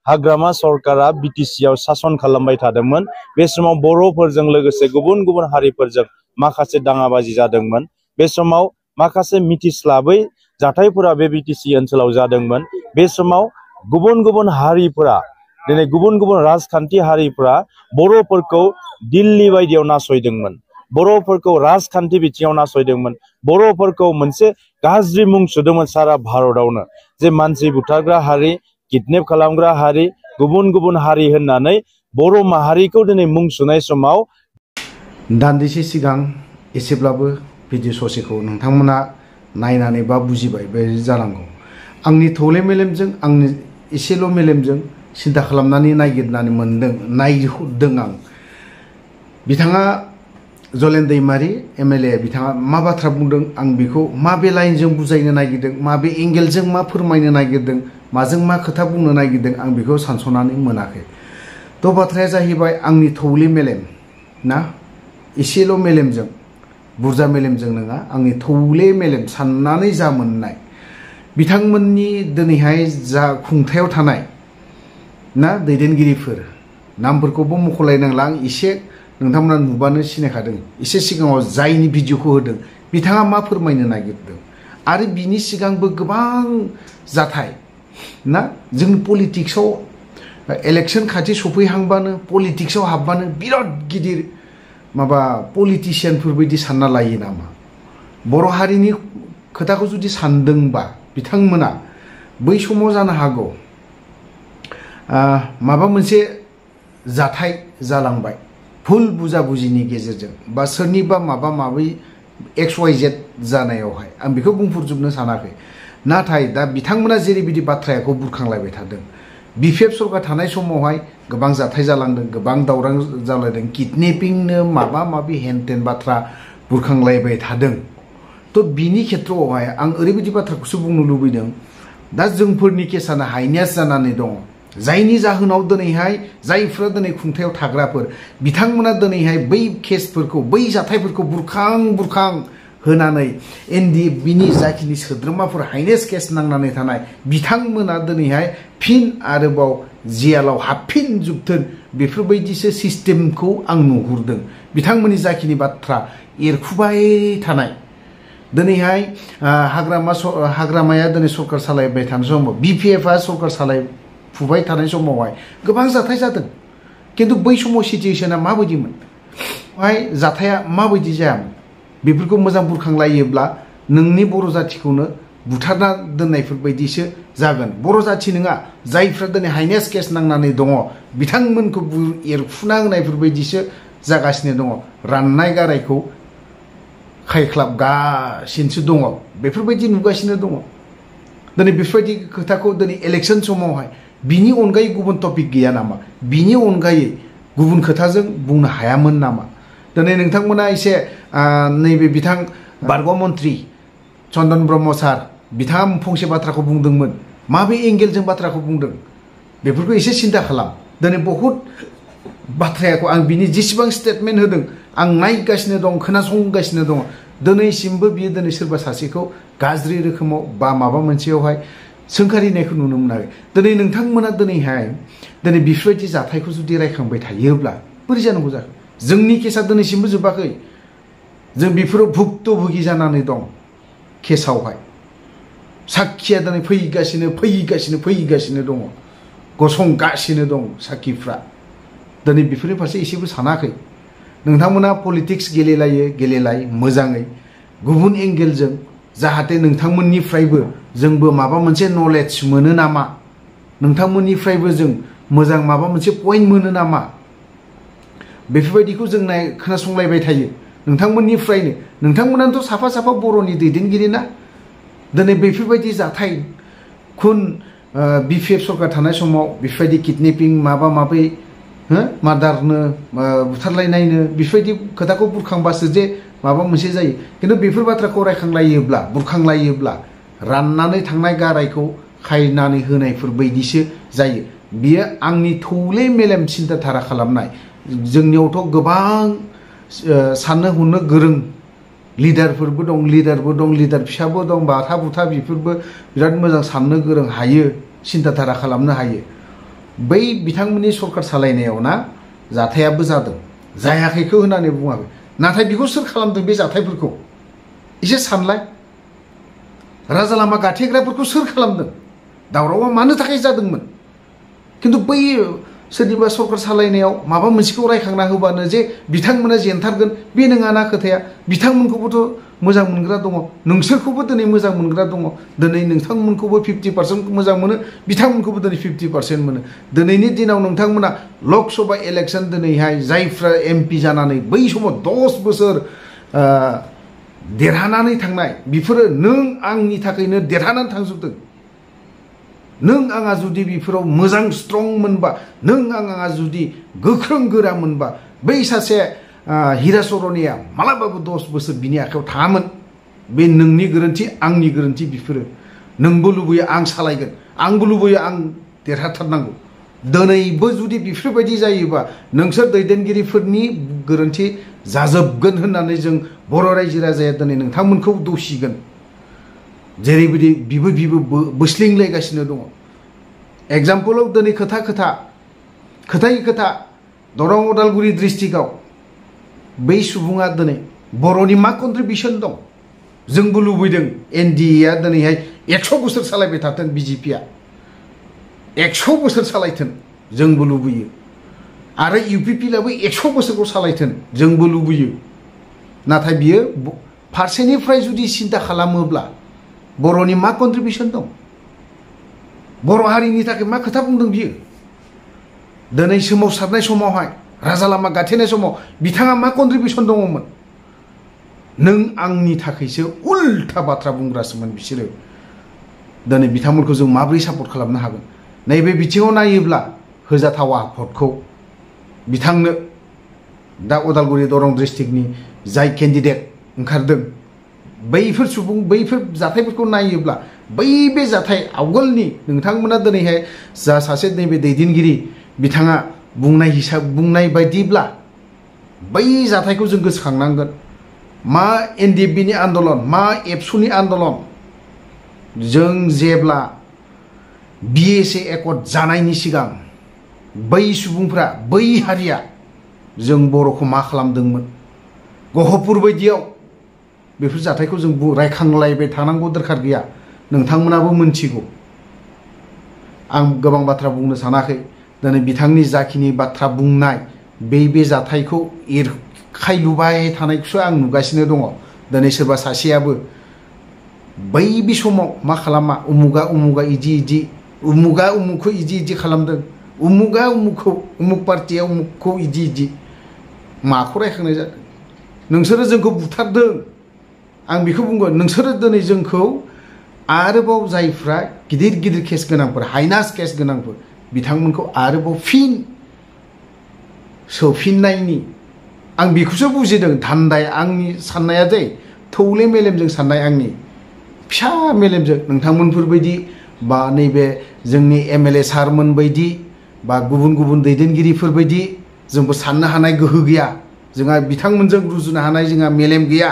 हाग्रामा सरकारा बिटिसि आव सासन खालामबाय थादोंमोन बे समाव बर'फोरजों लोगोसे गुबुन गुबुन हारिफोरजों माखासे दाङाबाजि जादोंमोन बे समाव माखासे मिथिस्लाबै जाथायफोरा बे बिटिसि ओनसोलाव जादोंमोन बे समाव गुबुन गुबुन हारिफोरा दिनै गुबुन गुबुन राजखान्थि हारिफोरा बर'फोरखौ दिल्ली बायदियाव नासयदोंमोन बर'फोरखौ राजखान्थि बिथिङाव नासयदोंमोन बर'फोरखौ मोनसे गाज्रि मुं सुदोंमोन सारा भारतआवनो जे मानसि बुथारग्रा हारि किडनेप खालामग्रा हारि गुबुन गुबुन हारि होननानै बर' माहारिखौ दिनै मुं सुनाय समाव दान्दिसे सिगां एसेब्लाबो भिडिअ ससेखौ नोंथांमोना नायनानै बा बुजिबाय बे जानांगौ आंनि थौले मेलेमजों आंनि एसेल' मेलेमजों सिन्था खालामनानै नायगिरनानै मोनदों नायहरदों आं बिथाङा जलेन दैमारि एमएलए बिथाङा मा बाथ्रा बुंदों आं बेखौ माबे लाइनजों बुजायनो नागिरदों माबे एंगेलजों मा फोरमायनो नागिरदों माजों मा खोथा बुंनो नागिरदों आं बेखौ सानस'नानै मोनाखै थ' बाथ्राया जाहैबाय आंनि थौले मेलेम ना एसेल' मेलेमजों बुरजा मेलेमजों नङा आंनि थौले मेलेम साननानै जा मोननाय बिथांमोननि दिनैहाय जा खुंथायाव थानाय ना दैदेनगिरिफोर नामफोरखौबो मख'लायनांला आं एसे नोंथांमोना नुबानो सिनायखादों एसे सिगाङाव जायनि भिडिअखौ होदों बिथाङा मा फोरमायनो नागिरदों आरो बिनि सिगांबो गोबां जाथाय ना जों पलिटिक्सआव इलेक्शन खाथि सफैहांबानो पलिटिक्सआव हाबबानो बिराद गिदिर माबा पलिटिशियानफोर बायदि सानना लायो नामा बर' हारिनि खोथाखौ जुदि सानदोंबा बिथांमोना बै समाव जानो हागौ माबा मोनसे जाथाय जालांबाय भुल बुजाबुजिनि गेजेरजों बा सोरनिबा माबा माबि XYZ जानायावहाय आं बेखौ बुंफोरजोबनो सानाखै नाथाय दा बिथांमोना जेरैबायदि बाथ्राखौ बुरखांलायबाय थादों बिपिएफ सरकार थानाय समावहाय गोबां जाथाय जालांदों गोबां दावरां जालायदों किडनेपिंनो माबा माबि हेनटेन बाथ्रा बुरखांलायबाय थादों थ' बिनि खेथ्रआवहाय आं ओरैबायदि बाथ्राखौसो बुंनो लुबैदों दा जोंफोरनि केसानो हाइनेस जानानै दङ जायनि जाहोनाव दिनैहाय जायफ्रा दिनै खुंथायाव थाग्राफोर बिथांमोना दिनैहाय बै केसफोरखौ बै जाथायफोरखौ बुरखां होनानै बिनि जाखिनि सोद्रोमाफोर हाइनेस केस नांनानै थानाय बिथांमोना दिनैहाय फिन आरोबाव जेलाव हाबफिनजोबथों बेफोरबायदिसो सिस्टेमखौ आं नुहुरदों बिथांमोननि जाखिनि बाथ्रा एरखुबाय थानाय दिनैहाय हाग्रामाया दिनै सरकार सालायबाय थानाय समाव बिपिएफआ सरकार सालायफुबाय थानाय समावहाय गोबां जाथाय जादों खिन्थु बै समाव सिचुएसना माबायदिमोन जाथाया माबायदि जायामोन बेफोरखौ मोजां बुरखांलायोब्ला नोंनि बर' जाथिखौनो बुथारना दोननायफोर बायदिसो जागोन बर' जाथि नङा जायफ्रा दिनै हाइनेस केस नांनानै दङ बिथांमोनखौ एरखुना होनायफोर बायदिसो जागासिनो दङ राननाय गारायखौ खायख्लाबगासिनोसो दङ बेफोरबायदि नुगासिनो दङ दिनै बेफोरबायदि खोथाखौ दिनै इलेक्शन समावहाय बिनि अनगायै गुबुन टपिक गैया नामा बिनि अनगायै गुबुन खोथाजों बुंनो हायामोन नामा दिनै नोंथांमोना एसे नैबे बिथां बारग' मन्त्रि चन्दन ब्रह्म सार बिथाङा फंसे बाथ्राखौ बुंदोंमोन माबे एंगेलजों बाथ्राखौ बुंदों बेफोरखौ एसे सिन्था खालाम दिनै बहुद बाथ्राखौ आं बिनि जेसेबां स्टेटमेन्ट होदों आं नायगासिनो दं खोनासंगासिनो दङ दिनैसिमबो बियो दिनै सोरबा सासेखौ गाज्रि रोखोमाव बा माबा मोनसेयावहाय सोंखारिनायखौ नुनो मोनाखै दिनै नोंथांमोना दिनैहाय दिनै बेफोरबायदि जाथायखौ जुदि रायखांबाय थायोब्ला बोरै जानांगौ जाखो जोंनि केसा दिनैसिमबो जोबाखै जों बेफोराव भुक्तभोगि जानानै दं केसावहाय साखिया दिनै फैगासिनो दङ गसंगासिनो दं साखिफ्रा दिनै बेफोरनि फारसे एसेबो सानाखै नोंथांमोना पलिटिक्स गेलेलाय मोजाङै गुबुन एंगेलजों जाहाथे नोंथांमोननिफ्रायबो जोंबो माबा मोनसे नलेज मोनो नामा नोंथांमोननिफ्रायबो जों मोजां माबा मोनसे पइन्ट मोनो नामा बेफोरबायदिखौ जों खोनासंलायबाय थायो नोंथांमोननिफ्रायनो नोंथांमोनाथ' साफा बर'नि दैदेनगिरि ना दिनै बेफोरबायदि जाथाय खुन बिपिएफ सरकार थानाय समाव बेफोरबायदि किडनेपिं माबा माबि मादारनो बुथारलायनायनो बेफोरबायदि खोथाखौ बुरखांबासो जे माबा मोनसे जायो खिन्थु बेफोर बाथ्राखौ रायखांलायोब्ला बुरखांलायोब्ला राननानै थांनाय गारायखौ खायनानै होनायफोर बायदिसो जायो बियो आंनि थौले मेलेम सिन्था धारा खालामनाय जोंनियावथ' गोबां साननो हनो गोरों लिडारफोरबो दं लिडार फिसाबो दं बाथा बुथा बेफोरबो बिराद मोजां साननो गोरों हायो सिन्था धारा खालामनो हायो बै बिथांमोननि सरकार सालायनायाव ना जाथायाबो जादों जायाखैखौ होननानै बुङाखै नाथाय बेखौ सोर खालामदों बे जाथायफोरखौ एसे सानलाय राजा लामा गाथेग्राफोरखौ सोर खालामदों दावरावा मानो थाखाय जादोंमोन खिन्थु बै सोरनिबा सरकार सालायनायाव माबा मोनसेखौ रायखांना होबानो जे बिथांमोना जेनथारगोन बे नङाना खोथाया बिथांमोनखौबोथ' मोजां मोनग्रा दङ नोंसोरखौबो दिनै मोजां मोनग्रा दङ दिनै नोंथांमोनखौबो 50% मोजां मोनो बिथांमोनखौबो दिनै 50% मोनो दिनैनि दिनाव नोंथांमोना लकसभा इलेक्सन दिनैहाय जायफ्रा MP जानानै बै समाव 10 बोसोर देरहानानै थांनाय बेफोरो नों आंनि थाखायनो देरहानानै थांजोबदों नों आंहा जुदि बेफोराव मोजां स्ट्रं मोनबा नों आंहा जुदि गोख्रों गोरा मोनबा बै सासे हिरा सरनिया मालाबाबो 10 बोसोर बिनि आखायाव थाङामोन बे नोंनि गोरोन्थि आंनि गोरोन्थि बेफोरो नोंबो लुबैयो आं सालायगोन आंबो लुबैयो आं देरहाथारनांगौ दिनैबो जुदि बेफोरबायदि जायोबा नोंसोर दैदेनगिरिफोरनि गोरोन्थि जाजोबगोन होननानै जों बर' रायजो राजाया दिनै नोंथांमोनखौ दौसिगोन जेरैबायदि बिबो बोस्लिंलायगासिनो दङ एग्जाम्पलाव दिनै खोथा दरं उदालगुरि डिस्ट्रिक्टआव बै सुबुङा दिनै बर'नि मा कन्ट्रिबिउसन दं जोंबो लुबैदों NDA आ दिनैहाय 100 बोसोर सालायबाय थाथों BJP आ 100 बोसोर सालायथों जोंबो लुबैयो आरो UPP लाबो 100 बोसोरखौ सालायथों जोंबो लुबैयो नाथाय बियो फारसेनिफ्राय जुदि सिन्ता खालामोब्ला बर'नि मा कन्ट्रिबिउसन दं बर' हारिनि थाखाय मा खोथा बुंदों बियो दिनै सोमावसारनाय समावहाय राजा लामा गाथेनाय समाव बिथाङा मा कन्ट्रिबिउसन दङमोन नों आंनि थाखायसो उल्था बाथ्रा बुंग्रासोमोन बिसोरो दिनै बिथांमोनखौ जों माबोरै सापर्ट खालामनो हागोन नैबे बिथिङाव नायोब्ला होजाथावा भटखौ बिथांनो दा उदालगुरि दरं डिस्ट्रिक्टनि जाय केन्डिडेट ओंखारदों बैफोर जाथायफोरखौ नायोब्ला बे जाथाय आवगोलनि नोंथांमोना दिनैहाय जा सासे नैबे दैदेनगिरि बिथाङा बुंनाय बायदिब्ला बै जाथायखौ जों गोसोखांनांगोन मा NDFB नि आन्दलन मा एबसुनि आन्दलन जों जेब्ला BSA एकर्ड जानायनि सिगां बै सुबुंफ्रा बै हारिया जों बर'खौ मा खालामदोंमोन गहपुर बायदियाव बेफोर जाथायखौ जों रायखांलायबाय थानांगौ दरखार गैया नोंथांमोनाबो मोनथिगौ आं गोबां बाथ्रा बुंनो सानाखै दिनै बिथांनि जाखिनि बाथ्रा बुंनाय बे जाथायखौ एरखायलुबाय थानायखौसो आं नुगासिनो दङ दिनै सोरबा सासेयाबो बै समाव मा खालामा उमुगा इदि उमुखौ इदि खालामदों उमुक पार्टिया उमुखौ इदि माखौ रायखांनाय जादों नोंसोरो जोंखौ बुथारदों आं बेखौ बुंगोन नोंसोरो दिनै जोंखौ आरोबाव जायफ्रा गिदिर केस गोनांफोर हाइनास केस गोनांफोर बिथांमोनखौ आरोबाव फिन सोफिननायनि आं बेखौसो बुजिदों धान्दाया आंनि साननाया दे थौले मेलेमजों साननाय आंनि फिसा मेलेमजों नोंथांमोनफोरबायदि बा नैबे जोंनि MLA सारमोन बायदि बा गुबुन दैदेनगिरिफोर बायदि जोंबो साननो हानाय गोहो गैया जोंहा बिथांमोनजों रुजुनो हानाय जोंहा मेलेम गैया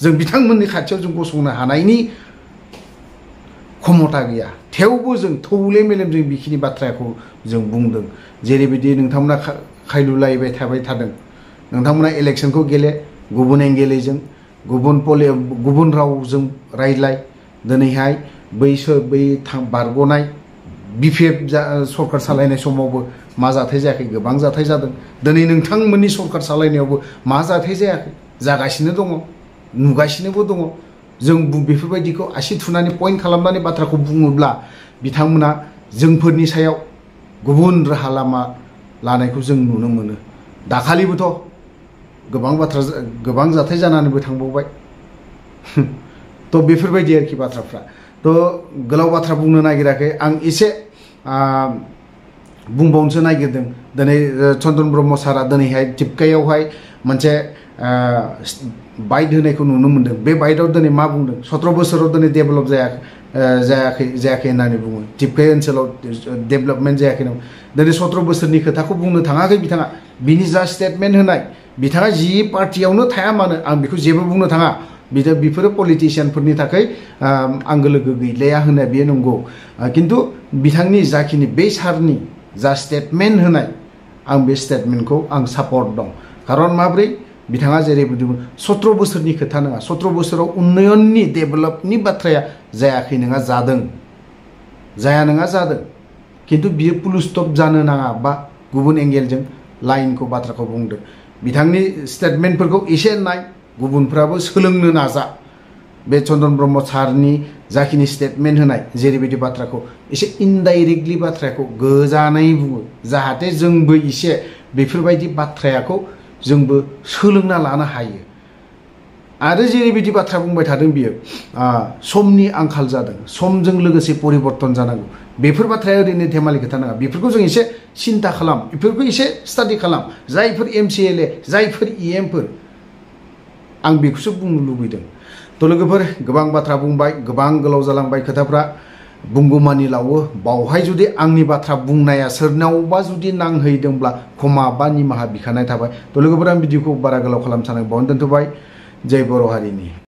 जों बिथांमोननि खाथियाव जों गसंनो हानायनि क्षमता गैया थेवबो जों थौले मेलेमजों बेखिनि बाथ्राखौ जों बुंदों जेरैबायदि नोंथांमोना खायलुलायबाय थादों नोंथांमोना इलेक्सनखौ गेले गुबुन एंगेलजों गुबुन रावजों रायज्लाय दिनैहाय बै बारग'नाय BPF सरकार सालायनाय समावबो मा जाथाय जायाखै गोबां जाथाय जादों दिनै नोंथांमोननि सरकार सालायनायावबो मा जाथाय जायाखै जागासिनो दङ नुगासिनोबो दङ जों बेफोरबायदिखौ आसि थुनानै पइन्ट खालामनानै बाथ्राखौ बुङोब्ला बिथांमोना जोंफोरनि सायाव गुबुन राहा लामा लानायखौ जों नुनो मोनो दाखालिबोथ' गोबां जाथाय जानानैबो थांबावबाय थ' बेफोरबायदि आरोखि बाथ्राफ्रा थ' गोलाव बाथ्रा बुंनो नागिराखै आं एसे बुंबावनोसो नागिरदों दिनै चन्द्रन ब्रह्म सारा दिनैहाय टिपकायावहाय मोनसे बाइट होनायखौ नुनो मोन्दों बे बाइटआव दिनै मा बुंदों 17 बोसोराव दिनै डेभेलप जायाखै होननानै बुङो टिपकाय ओनसोलाव डेभेलपमेन्ट जायाखै नामा दिनै 17 बोसोरनि खोथाखौ बुंनो थाङाखै बिथाङा बिनि जा स्टेटमेन्ट होनाय बिथाङा जि पार्टियावनो थाया मानो आं बेखौ जेबो बुंनो थाङा बेफोरो पलिटिशियानफोरनि थाखाय आंगो लोगो गैलाया होननाय बेयो नंगौ खिन्थु बिथांनि जाखिनि बे सारनि जा स्टेटमेन्ट होनाय आं बे स्टेटमेन्टखौ आं सापर्ट दं खारन माब्रै बिथाङा जेरै बुंदोंमोन 17 बोसोरनि खोथा नङा 17 बोसोराव उन्नयननि डेभेलपनि बाथ्राया जायाखै नङा जादों जाया नङा जादों किन्तु बियो फुल स्टप जानो नाङा बा गुबुन एंगेलजों लाइनखौ बाथ्राखौ बुंदों बिथांनि स्टेटमेन्टफोरखौ एसे नाय गुबुनफ्राबो सोलोंनो नाजा बे चन्द्रन ब्रह्म सारनि जाखिनि स्टेटमेन्ट होनाय जेरैबायदि बाथ्राखौ एसे इनडाइरेक्टलि बाथ्राखौ गोजानै बुङो जाहाथे जोंबो एसे बेफोरबायदि बाथ्राखौ जोंबो सोलोंना लानो हायो आरो जेरैबायदि बाथ्रा बुंबाय थादों बियो समनि आंखाल जादों समजों लोगोसे परिबर्तन जानांगौ बेफोर बाथ्राया ओरैनो धेमालि खोथा नङा बेफोरखौ जों एसे सिन्था खालाम बेफोरखौ एसे स्टाडि खालाम जायफोर MCLA जायफोर EMफोर आं बेखौसो बुंनो लुबैदों तो लोगोफोर गोबां बाथ्रा बुंबाय गोबां गोलाव जालांबाय खोथाफ्रा बुंगौमानि लावो बावहाय जुदि आंनि बाथ्रा बुंनाया सोरनावबा जुदि नांहैदोंब्ला क्षमा बा निमाहा बिखानाय थाबाय तो लोगोफोर आं भिडिअखौ बारा गोलाव खालाम सानाय बावनो दोनथ'बाय जय बर' हारिनि।